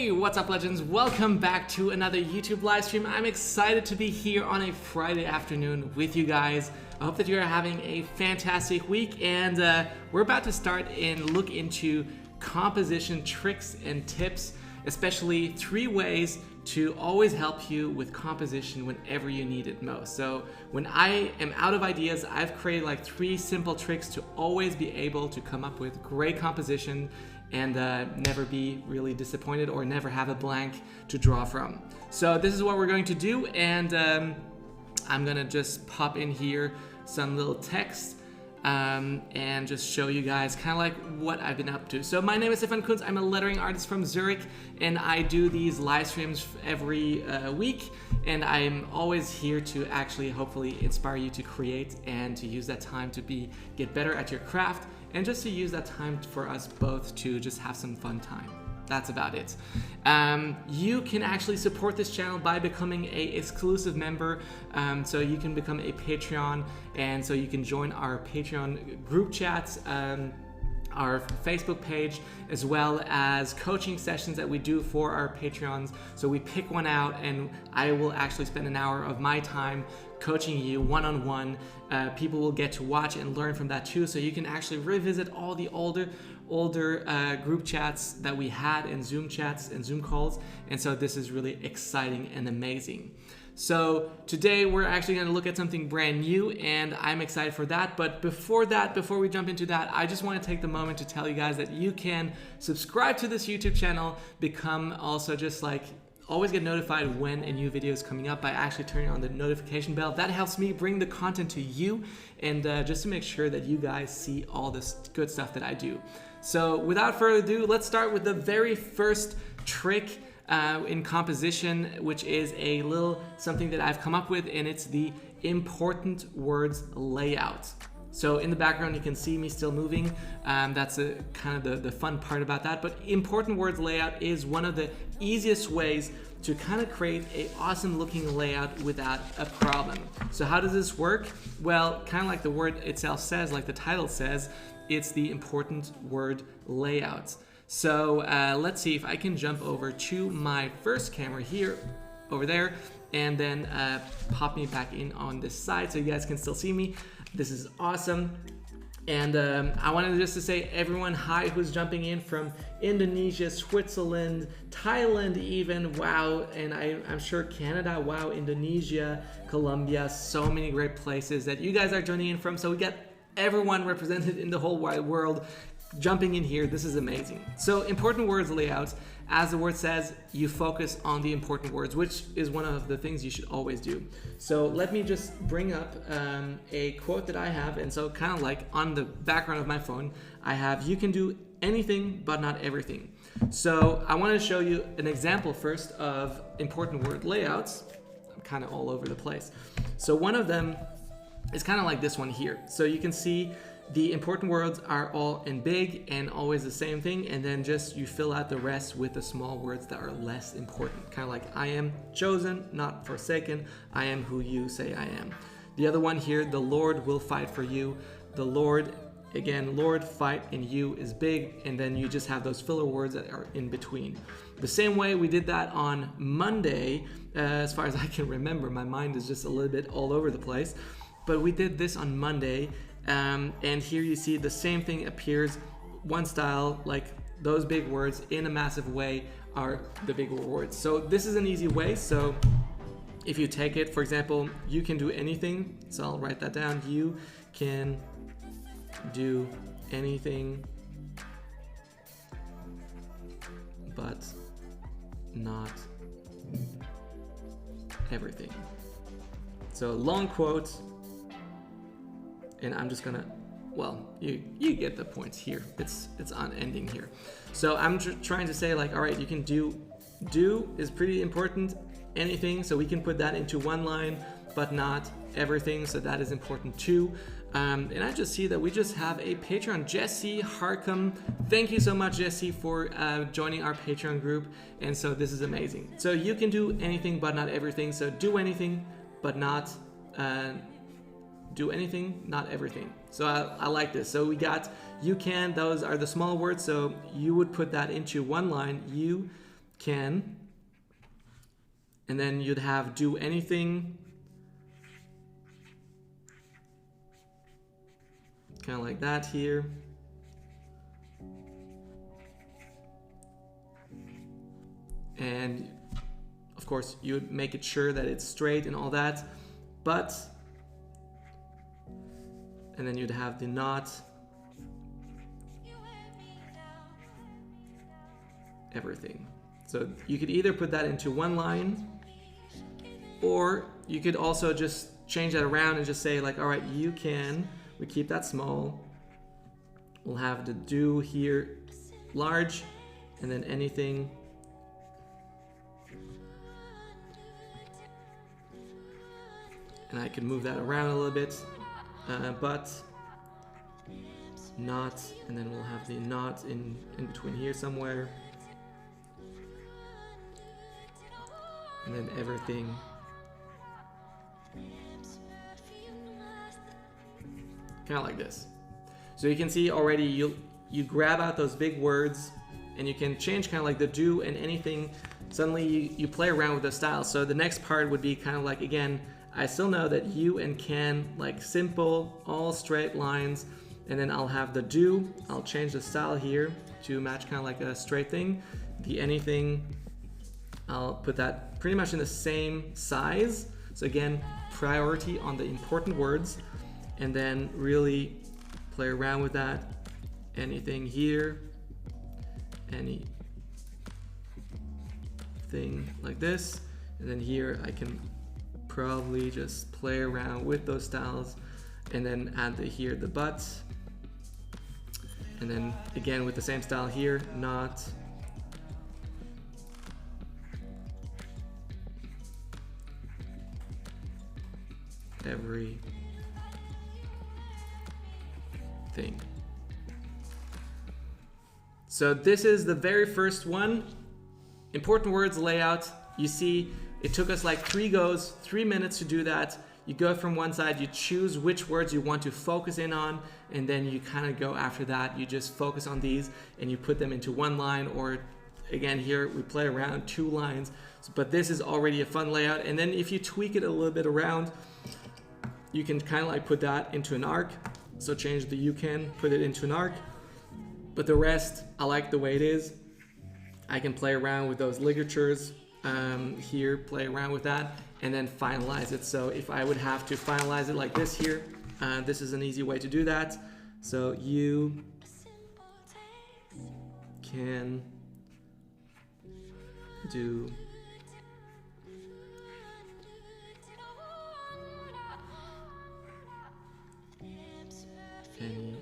Hey, what's up, legends? Welcome back to another YouTube live stream. I'm excited to be here on a Friday afternoon with you guys. I hope that you're having a fantastic week, and we're about to start and look into composition tricks and tips, especially 3 ways to always help you with composition whenever you need it most. So when I am out of ideas, I've created like 3 simple tricks to always be able to come up with great composition and never be really disappointed or never have a blank to draw from. So this is what we're going to do, and I'm gonna just pop in here some little text and just show you guys kind of like what I've been up to. So my name is Stefan Kunz. I'm a lettering artist from Zurich, and I do these live streams every week, and I'm always here to actually hopefully inspire you to create and to use that time to get better at your craft, and just to use that time for us both to just have some fun time. That's about it. You can actually support this channel by becoming a exclusive member. So you can become a Patreon, and so you can join our Patreon group chats, our Facebook page, as well as coaching sessions that we do for our Patreons. So we pick one out, and I will actually spend an hour of my time coaching you one-on-one. People will get to watch and learn from that too, so you can actually revisit all the older group chats that we had, and Zoom chats and Zoom calls, and so this is really exciting and amazing. So today we're actually going to look at something brand new, and I'm excited for that. But before we jump into that, I just want to take the moment to tell you guys that you can subscribe to this YouTube channel, become also just like always get notified when a new video is coming up by actually turning on the notification bell. That helps me bring the content to you, and just to make sure that you guys see all this good stuff that I do. So without further ado, let's start with the very first trick in composition, which is a little something that I've come up with, and it's the important words layout. So in the background, you can see me still moving. That's kind of the fun part about that. But important words layout is one of the easiest ways to kind of create an awesome looking layout without a problem. So how does this work? Well, kind of like the word itself says, like the title says, it's the important word layout. So let's see if I can jump over to my first camera here, over there, and then pop me back in on this side so you guys can still see me. This is awesome. And I wanted just to say everyone hi who's jumping in from Indonesia, Switzerland, Thailand even, wow, and I'm sure Canada, wow, Indonesia, Colombia, so many great places that you guys are joining in from. So we got everyone represented in the whole wide world jumping in here. This is amazing. So important words layouts, as the word says, you focus on the important words, which is one of the things you should always do. So let me just bring up a quote that I have, and so kind of like on the background of my phone, I have, you can do anything but not everything. So I want to show you an example first of important word layouts. I'm kind of all over the place. So one of them is kind of like this one here. So you can see the important words are all in big and always the same thing, and then just you fill out the rest with the small words that are less important. Kind of like I am chosen, not forsaken. I am who you say I am. The other one here, the Lord will fight for you. The Lord, again, Lord, fight, and you is big, and then you just have those filler words that are in between. The same way we did that on Monday, as far as I can remember. My mind is just a little bit all over the place, but we did this on Monday. And here you see the same thing appears, one style, like those big words in a massive way are the bigger words. So this is an easy way. So if you take it, for example, you can do anything. So I'll write that down. You can do anything but not everything. So long quote. And I'm just gonna, well, you get the points here. It's unending here. So I'm trying to say like, all right, you can do is pretty important, anything. So we can put that into one line, but not everything. So that is important too. And I just see that we just have a Patreon, Jesse Harcum. Thank you so much, Jesse, for joining our Patreon group. And so this is amazing. So you can do anything, but not everything. So do anything, but not do anything, not everything. So I like this. So we got you can, those are the small words. So you would put that into one line. You can, and then you'd have do anything, kind of like that here. And of course you would make it sure that it's straight and all that, but, and then you'd have the not, everything. So you could either put that into one line, or you could also just change that around and just say like, all right, you can, we keep that small, we'll have the do here large, and then anything and I can move that around a little bit, but not, and then we'll have the not in between here somewhere, and then everything kind of like this. So you can see already you grab out those big words and you can change kind of like the do and anything. Suddenly you play around with the styles. So the next part would be kind of like, again, I still know that you and can, like simple, all straight lines, and then I'll have the do, I'll change the style here to match kind of like a straight thing. The anything, I'll put that pretty much in the same size. So again, priority on the important words, and then really play around with that. Anything here, anything like this, and then here I can probably just play around with those styles, and then add here the but, and then again with the same style here, not, every thing. So this is the very first one, important words layout. You see it took us like 3 goes, 3 minutes to do that. You go from one side, you choose which words you want to focus in on, and then you kind of go after that. You just focus on these and you put them into one line, or again here we play around 2 lines. But this is already a fun layout. And then if you tweak it a little bit around, you can kind of like put that into an arc. So change the you can, put it into an arc. But the rest, I like the way it is. I can play around with those ligatures here, play around with that, and then finalize it. So if I would have to finalize it like this here, this is an easy way to do that. So you can do any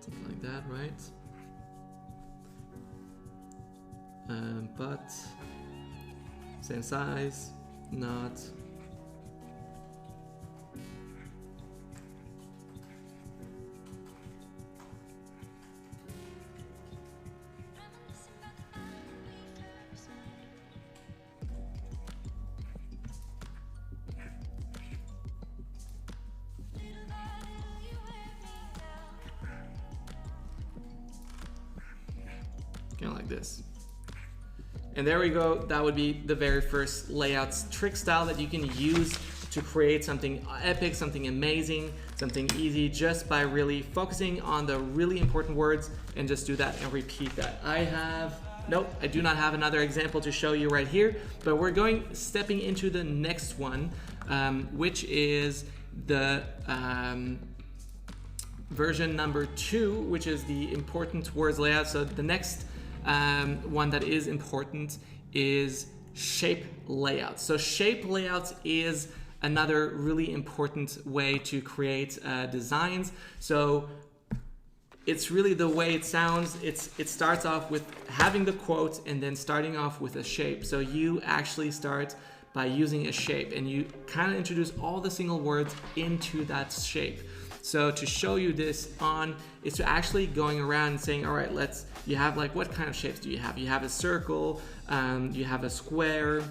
something like that, right? But same size, not. Kind of like this. And there we go. That would be the very first layouts trick style that you can use to create something epic, something amazing, something easy, just by really focusing on the really important words, and just do that and repeat that. Nope, I do not have another example to show you right here, but we're stepping into the next one, which is the version number 2, which is the important words layout. So the next one that is important is shape layouts. So shape layouts is another really important way to create designs. So it's really the way it sounds. It starts off with having the quote and then starting off with a shape. So you actually start by using a shape, and you kind of introduce all the single words into that shape. So to show you this on is to actually going around and saying, all right, you have like, what kind of shapes do you have? You have a circle, you have a square,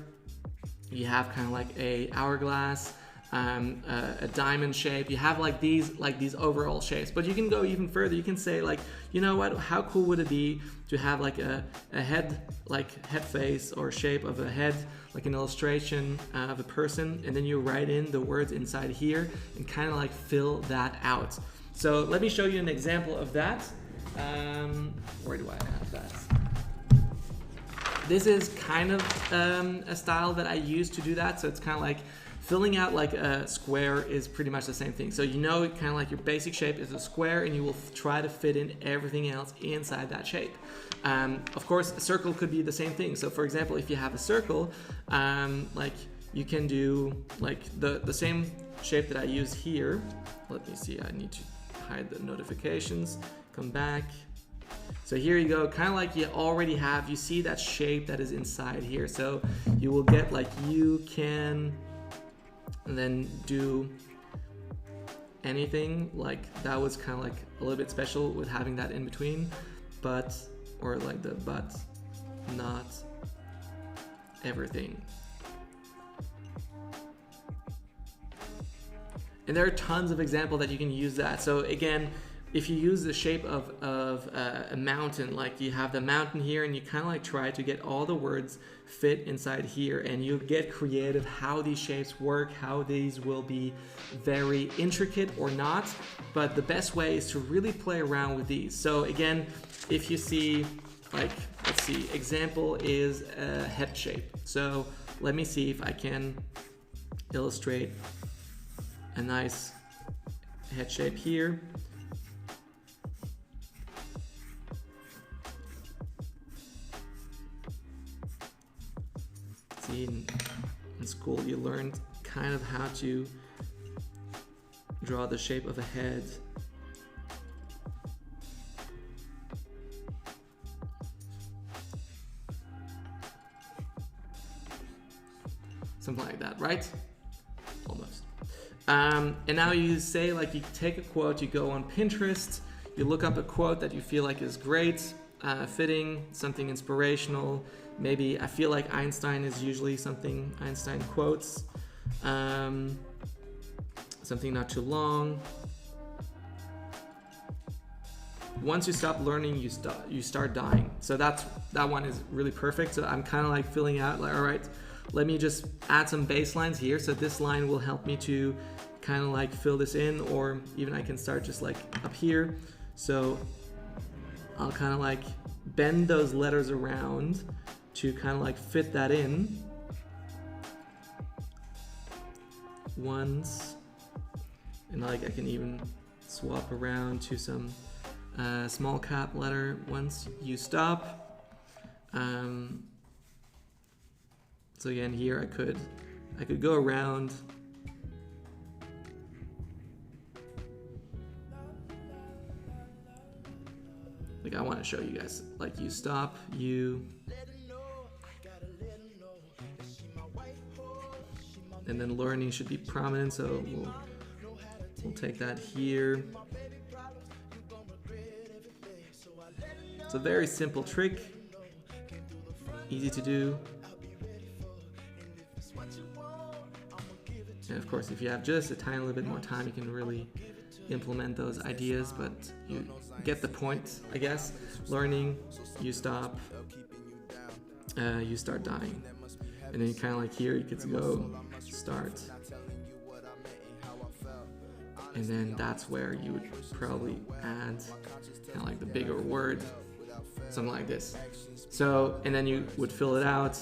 You have kind of like a hourglass, a diamond shape. You have like these overall shapes, but you can go even further. You can say like, you know what, how cool would it be to have like a head, like head face or shape of a head, like an illustration of a person, and then you write in the words inside here and kind of like fill that out. So let me show you an example of that. Where do I have that? This is kind of a style that I use to do that. So it's kind of like filling out like a square is pretty much the same thing. So you know, kind of like your basic shape is a square, and you will try to fit in everything else inside that shape. Of course, a circle could be the same thing. So for example, if you have a circle, like you can do like the same shape that I use here. Let me see, I need to hide the notifications, come back. So here you go, kind of like you already have, you see that shape that is inside here. So you will get like you can, and then do anything. Like that was kind of like a little bit special with having that in between, but, or like the but, not everything. And there are tons of examples that you can use that. So again, if you use the shape of a mountain, like you have the mountain here, and you kind of like try to get all the words fit inside here, and you get creative how these shapes work, how these will be very intricate or not. But the best way is to really play around with these. So again, if you see, like, let's see, example is a head shape. So let me see if I can illustrate a nice head shape here. See, in school you learned kind of how to draw the shape of a head. Something like that, right? Almost. And now you say, like, you take a quote, you go on Pinterest, you look up a quote that you feel like is great, fitting, something inspirational. Maybe I feel like Einstein is usually something Einstein quotes. Something not too long. Once you stop learning, you start dying. So that one is really perfect. So I'm kind of like filling out, like, all right, let me just add some baselines here. So this line will help me to kind of like fill this in, or even I can start just like up here. So I'll kind of like bend those letters around to kind of like fit that in once, and like I can even swap around to some small cap letter once you stop. So again, here I could go around. Like I want to show you guys, like you stop, you, and then learning should be prominent, so we'll take that here. It's a very simple trick, easy to do. And of course, if you have just a tiny little bit more time, you can really implement those ideas, but you get the point, I guess. Learning, you stop, you start dying. And then kind of like here, you could go start. And then that's where you would probably add kind of like the bigger word, something like this. So, and then you would fill it out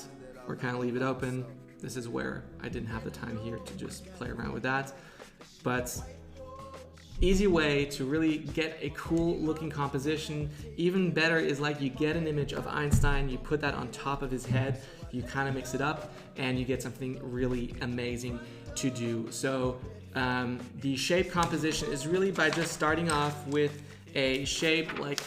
or kind of leave it open. This is where I didn't have the time here to just play around with that. But easy way to really get a cool looking composition. Even better is like you get an image of Einstein, you put that on top of his head, you kind of mix it up, and you get something really amazing to do. So the shape composition is really by just starting off with a shape, like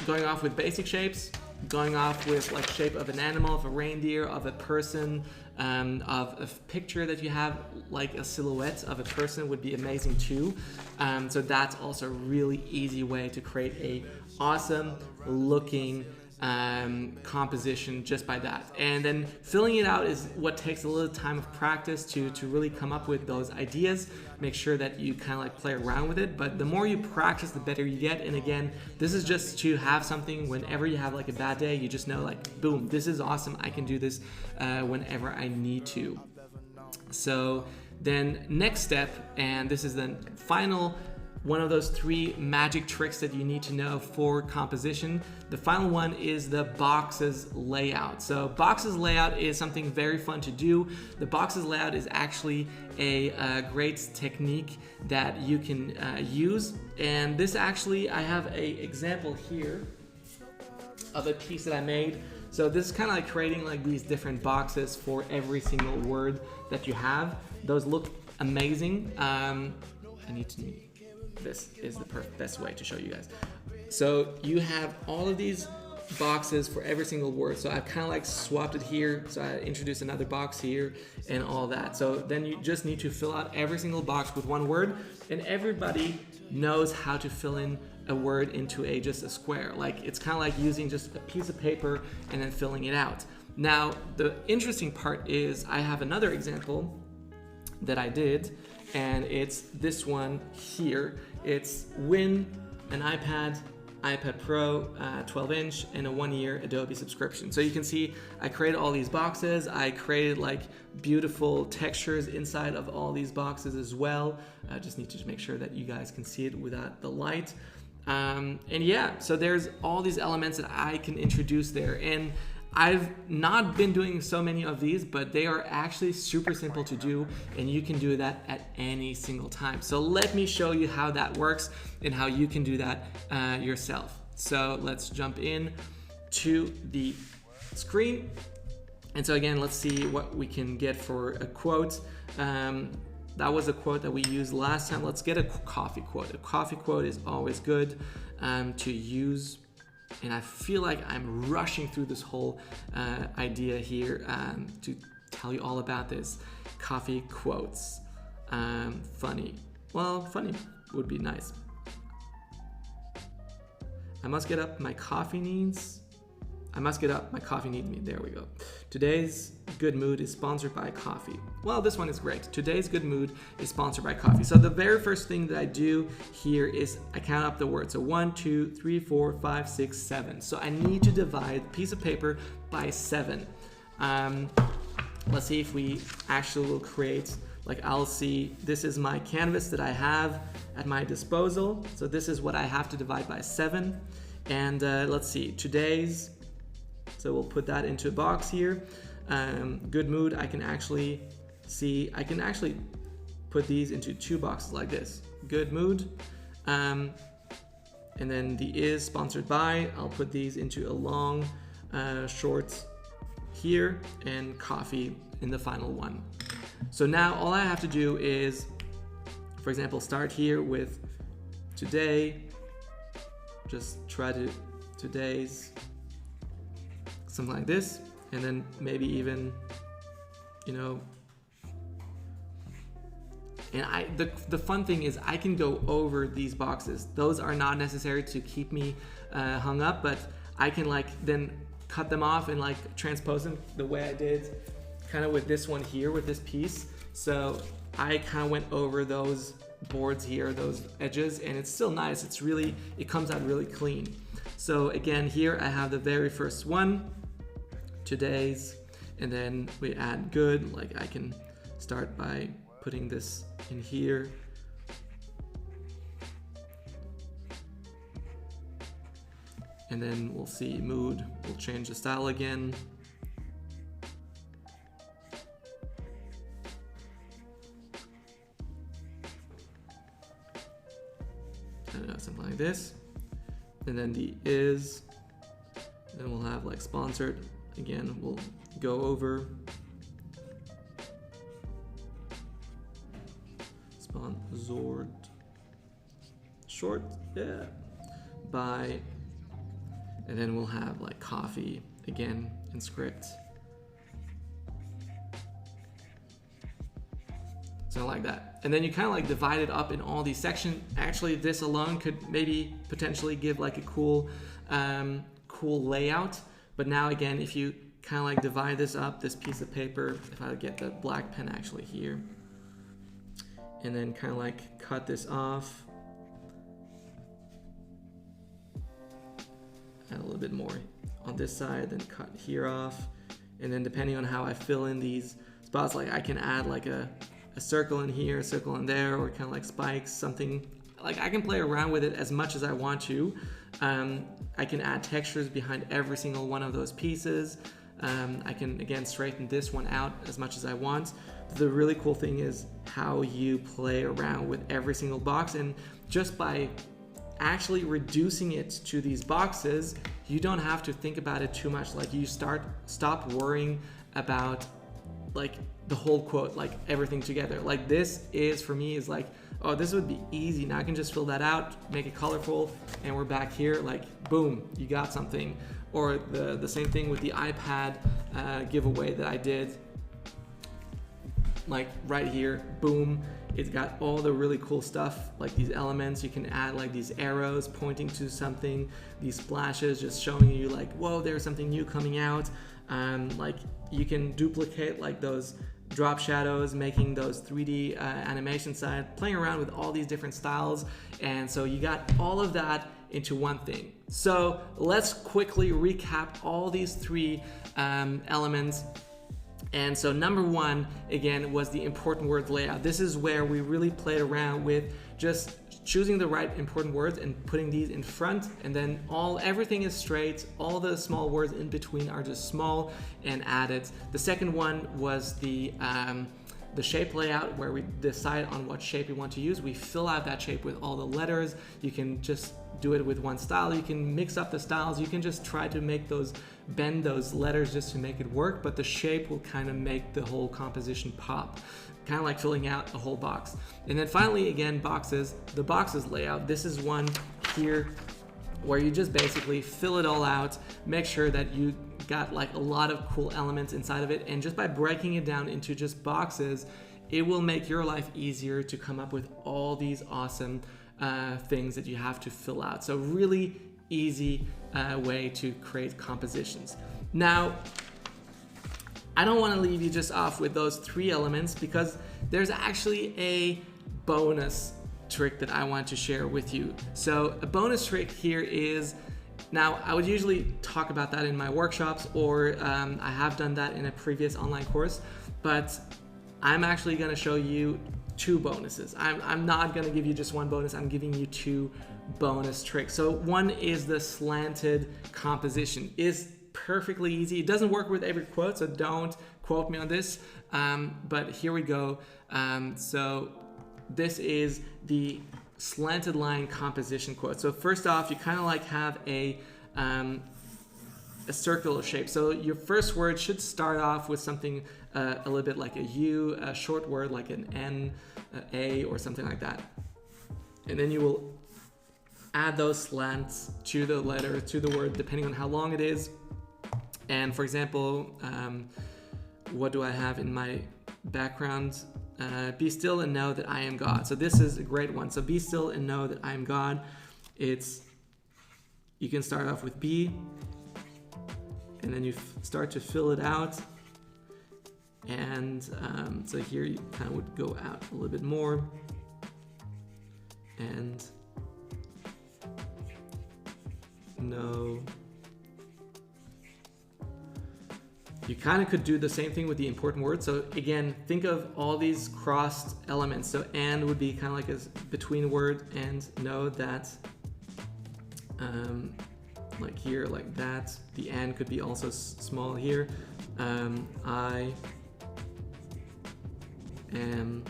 going off with basic shapes, going off with like shape of an animal, of a reindeer, of a person, of a picture that you have, like a silhouette of a person would be amazing too. So that's also a really easy way to create a awesome looking composition just by that. And then filling it out is what takes a little time of practice to really come up with those ideas. Make sure that you kind of like play around with it, but the more you practice, the better you get. And again, this is just to have something whenever you have like a bad day, you just know like, boom, this is awesome. I can do this whenever I need to. So then next step, and this is the final one of those 3 magic tricks that you need to know for composition. The final one is the boxes layout. So boxes layout is something very fun to do. The boxes layout is actually a great technique that you can use. And this actually, I have a example here of a piece that I made. So this is kind of like creating like these different boxes for every single word that you have. Those look amazing. This is the best way to show you guys. So you have all of these boxes for every single word. So I've kind of like swapped it here. So I introduced another box here and all that. So then you just need to fill out every single box with one word, and everybody knows how to fill in a word into just a square. Like it's kind of like using just a piece of paper and then filling it out. Now, the interesting part is I have another example that I did, and it's this one here. It's win an iPad Pro 12-inch and a 1-year Adobe subscription. So you can see I created all these boxes. I created like beautiful textures inside of all these boxes as well. I just need to make sure that you guys can see it without the light. And yeah, so there's all these elements that I can introduce there. And I've not been doing so many of these, but they are actually super simple to do, and you can do that at any single time. So let me show you how that works and how you can do that yourself. So let's jump in to the screen. And so again, let's see what we can get for a quote. That was a quote that we used last time. Let's get a coffee quote. A coffee quote is always good to use. And I feel like I'm rushing through this whole idea here to tell you all about this. Coffee quotes. Funny. Well, funny would be nice. I must get up, my coffee needs. I must get up, my coffee needs me. There we go. Today's good mood is sponsored by coffee. Well, this one is great. Today's good mood is sponsored by coffee. So the very first thing that I do here is I count up the words. So 1, 2, 3, 4, 5, 6, 7. So I need to divide a piece of paper by 7. Let's see if we actually will create, like I'll see, this is my canvas that I have at my disposal. So this is what I have to divide by 7. And let's see, today's, so we'll put that into a box here. Good mood, I can actually see, I can actually put these into 2 boxes like this. Good mood, and then the is sponsored by, I'll put these into a long, short here, and coffee in the final one. So now all I have to do is, for example, start here with today, just try to, today's, something like this, and then maybe even, you know, and the fun thing is I can go over these boxes. Those are not necessary to keep me hung up, but I can like then cut them off and like transpose them the way I did kind of with this one here, with this piece. So I kind of went over those boards here, those edges, and it's still nice. It's really, it comes out really clean. So again, here I have the very first one, today's, and then we add good. Like I can start by putting this in here. And then we'll see mood, we'll change the style again. Something like this. And then the is, then we'll have like sponsored. Again, we'll go over sponsored short, yeah, by, and then we'll have like coffee again in script. So like that. And then you kind of like divide it up in all these sections. Actually, this alone could maybe potentially give like a cool cool layout. But now again, if you kind of like divide this up, this piece of paper, if I would get the black pen actually here, and then kind of like cut this off, add a little bit more on this side, then cut here off, and then depending on how I fill in these spots, like I can add like a circle in here, a circle in there, or kind of like spikes, something. Like I can play around with it as much as I want to. I can add textures behind every single one of those pieces. I can again straighten this one out as much as I want. The really cool thing is how you play around with every single box, and just by actually reducing it to these boxes, you don't have to think about it too much. Like you stop worrying about like the whole quote, like everything together. Like this is, for me, is like, oh, this would be easy. Now I can just fill that out, make it colorful, and we're back here, like boom, you got something. Or the same thing with the iPad giveaway that I did, like right here, boom, it's got all the really cool stuff, like these elements. You can add like these arrows pointing to something, these splashes just showing you like, whoa, there's something new coming out. Like you can duplicate like those drop shadows, making those 3D animation side, playing around with all these different styles. And so you got all of that into one thing. So let's quickly recap all these three elements. And so number one, again, was the important word layout. This is where we really played around with just choosing the right important words and putting these in front, and then everything is straight, all the small words in between are just small and added. The second one was the shape layout, where we decide on what shape we want to use. We fill out that shape with all the letters. You can just do it with one style. You can mix up the styles. You can just try to bend those letters just to make it work, but the shape will kind of make the whole composition pop, kind of like filling out a whole box. And then finally, again, boxes, the boxes layout. This is one here where you just basically fill it all out, make sure that you got like a lot of cool elements inside of it, and just by breaking it down into just boxes, it will make your life easier to come up with all these awesome things that you have to fill out. So really easy way to create compositions. Now, I don't want to leave you just off with those three elements, because there's actually a bonus trick that I want to share with you. So a bonus trick here is, now I would usually talk about that in my workshops, or I have done that in a previous online course, but I'm actually going to show you two bonuses. I'm not going to give you just one bonus, I'm giving you two bonus tricks. So one is the slanted composition. It's perfectly easy. It doesn't work with every quote, so don't quote me on this, but here we go. So this is the slanted line composition quote. So first off, you kind of like have a circular shape. So your first word should start off with something a little bit like a U, a short word like an N, A, or something like that. And then you will add those slants to the letter, to the word, depending on how long it is. And for example, what do I have in my background? Be still and know that I am God. So this is a great one. So be still and know that I am God. You can start off with B, and then you start to fill it out. And so here you kind of would go out a little bit more. And no. You kind of could do the same thing with the important words. So again, think of all these crossed elements. So and would be kind of like a between word, and know that, like here, like that. The and could be also small here. I am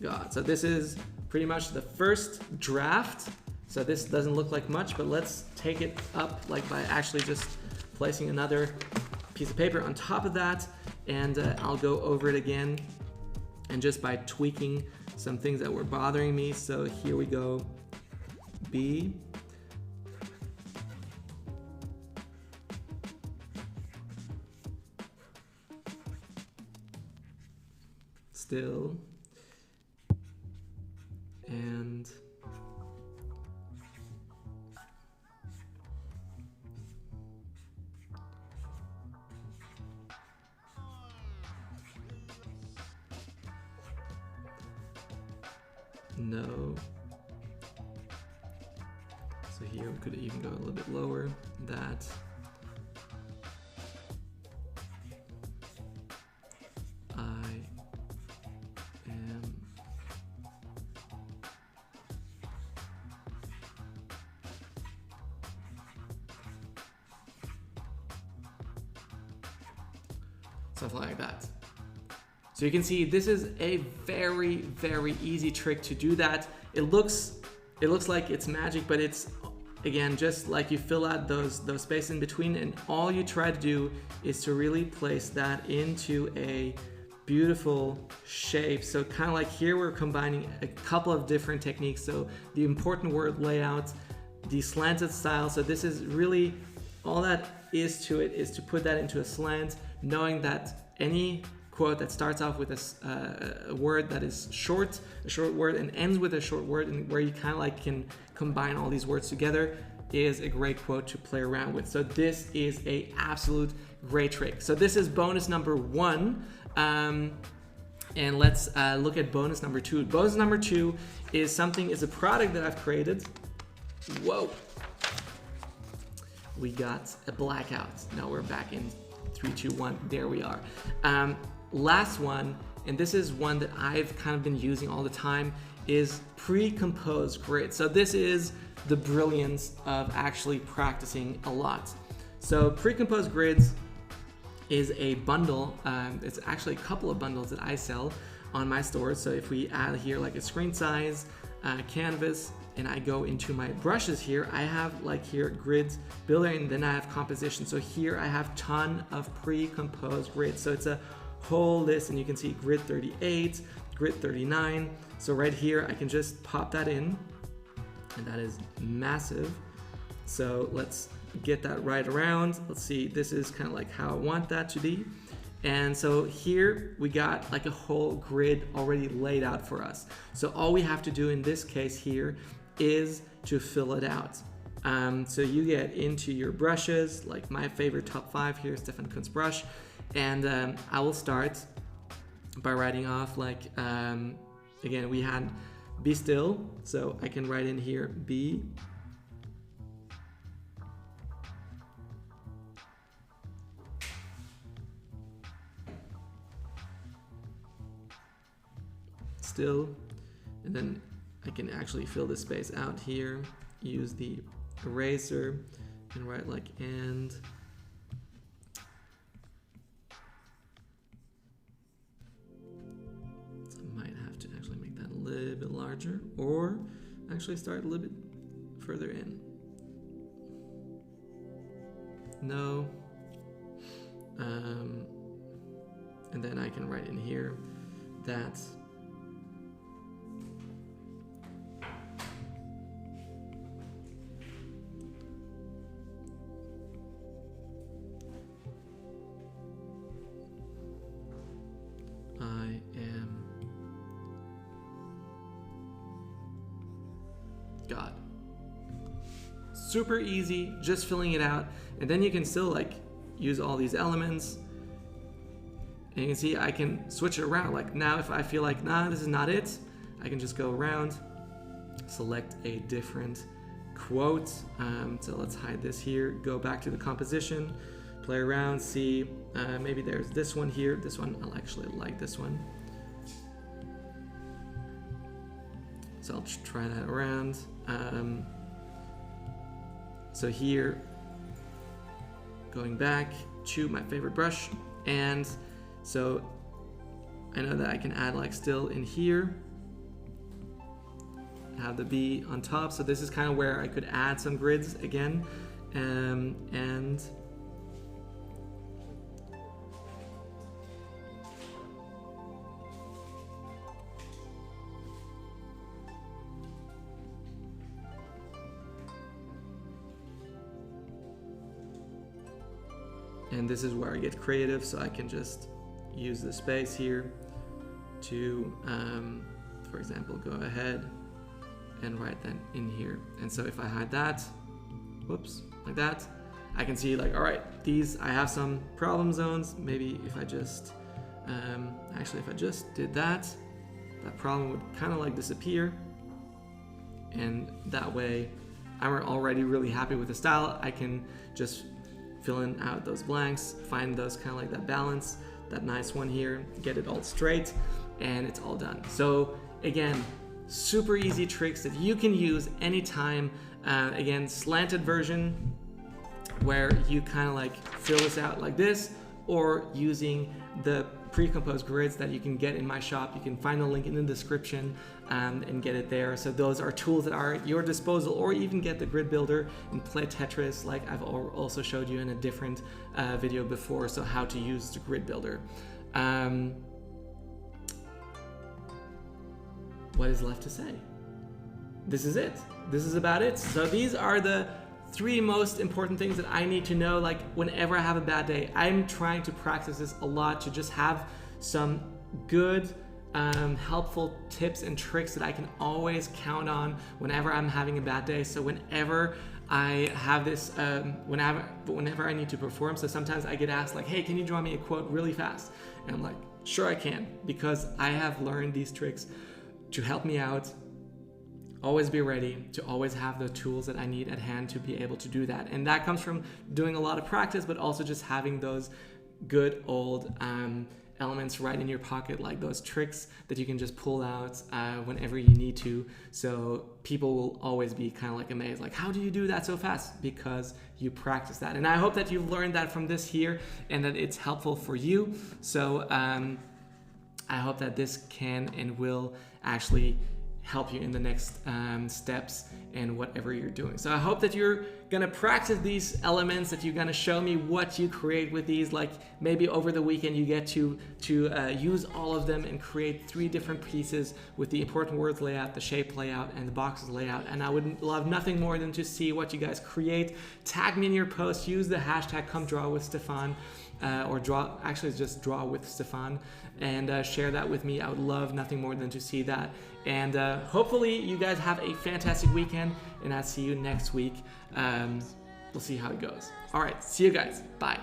God. So this is pretty much the first draft. So this doesn't look like much, but let's take it up like by actually just placing another piece of paper on top of that, and I'll go over it again, and just by tweaking some things that were bothering me. So here we go. B. Still. And no. So here we could even go a little bit lower, that. I am something like that. So you can see this is a very, very easy trick to do that. It looks like it's magic, but it's, again, just like you fill out those spaces in between, and all you try to do is to really place that into a beautiful shape. So kind of like here we're combining a couple of different techniques. So the important word layout, the slanted style. So this is really all that is to it, is to put that into a slant, knowing that any quote that starts off with a word that is short, a short word, and ends with a short word, and where you kind of like can combine all these words together, is a great quote to play around with. So this is a absolute great trick. So this is bonus number 1. And let's look at bonus number 2. Bonus number 2 is a product that I've created. Whoa. We got a blackout. Now we're back in 3, 2, 1. There we are. Last one, and this is one that I've kind of been using all the time, is pre-composed grids. So this is the brilliance of actually practicing a lot. So pre-composed grids is a bundle. It's actually a couple of bundles that I sell on my store. So if we add here like a screen size, canvas, and I go into my brushes here, I have like here grids builder, and then I have composition. So here I have ton of pre-composed grids. So it's a whole list, and you can see grid 38, grid 39. So right here I can just pop that in, and that is massive. So let's get that right around. Let's see, this is kind of like how I want that to be. And so here we got like a whole grid already laid out for us. So all we have to do in this case here is to fill it out. So you get into your brushes, like my favorite top 5 here, Stefan Kunz brush, and I will start by writing off like, again, we had be still, so I can write in here be still, and then I can actually fill this space out here, use the eraser, and write like and. So I might have to actually make that a little bit larger, or actually start a little bit further in. No. And then I can write in here that I am God. Super easy, just filling it out, and then you can still like use all these elements, and you can see I can switch it around. Like now if I feel like, nah, this is not it, I can just go around, select a different quote. So let's hide this here, go back to the composition, play around, see, maybe there's this one here. This one, I'll actually like this one. So I'll try that around. So here, going back to my favorite brush, and so I know that I can add like still in here, have the B on top. So this is kind of where I could add some grids again, and this is where I get creative, so I can just use the space here to, for example, go ahead and write that in here. And so if I hide that, whoops, like that, I can see like, all right, these, I have some problem zones. Maybe if I just, actually if I just did that, that problem would kind of like disappear. and that way I'm already really happy with the style. I can just fill in out those blanks, find those kind of like that balance, that nice one here, get it all straight, and it's all done. So again, super easy tricks that you can use anytime. Again, slanted version where you kind of like fill this out like this, or using the pre-composed grids that you can get in my shop. You can find the link in the description and get it there. So those are tools that are at your disposal, or even get the grid builder and play Tetris like I've also showed you in a different video before, so how to use the grid builder. What is left to say? This is it. This is about it. So these are the 3 most important things that I need to know, like whenever I have a bad day. I'm trying to practice this a lot, to just have some good helpful tips and tricks that I can always count on whenever I'm having a bad day. So whenever I have this, whenever I need to perform, so sometimes I get asked like, hey, can you draw me a quote really fast? And I'm like, sure I can, because I have learned these tricks to help me out. Always be ready, to always have the tools that I need at hand to be able to do that. And that comes from doing a lot of practice, but also just having those good old elements right in your pocket, like those tricks that you can just pull out whenever you need to. So people will always be kind of like amazed, like, how do you do that so fast? Because you practice that. And I hope that you've learned that from this here and that it's helpful for you. So I hope that this can and will actually help you in the next steps in whatever you're doing. So I hope that you're gonna practice these elements, that you're gonna show me what you create with these. Like maybe over the weekend you get to use all of them and create 3 different pieces with the important words layout, the shape layout, and the boxes layout. And I would love nothing more than to see what you guys create. Tag me in your post, use the hashtag #ComeDrawWithStefan, or just draw with Stefan, and share that with me. I would love nothing more than to see that. And hopefully you guys have a fantastic weekend, and I'll see you next week. We'll see how it goes. All right, see you guys. Bye.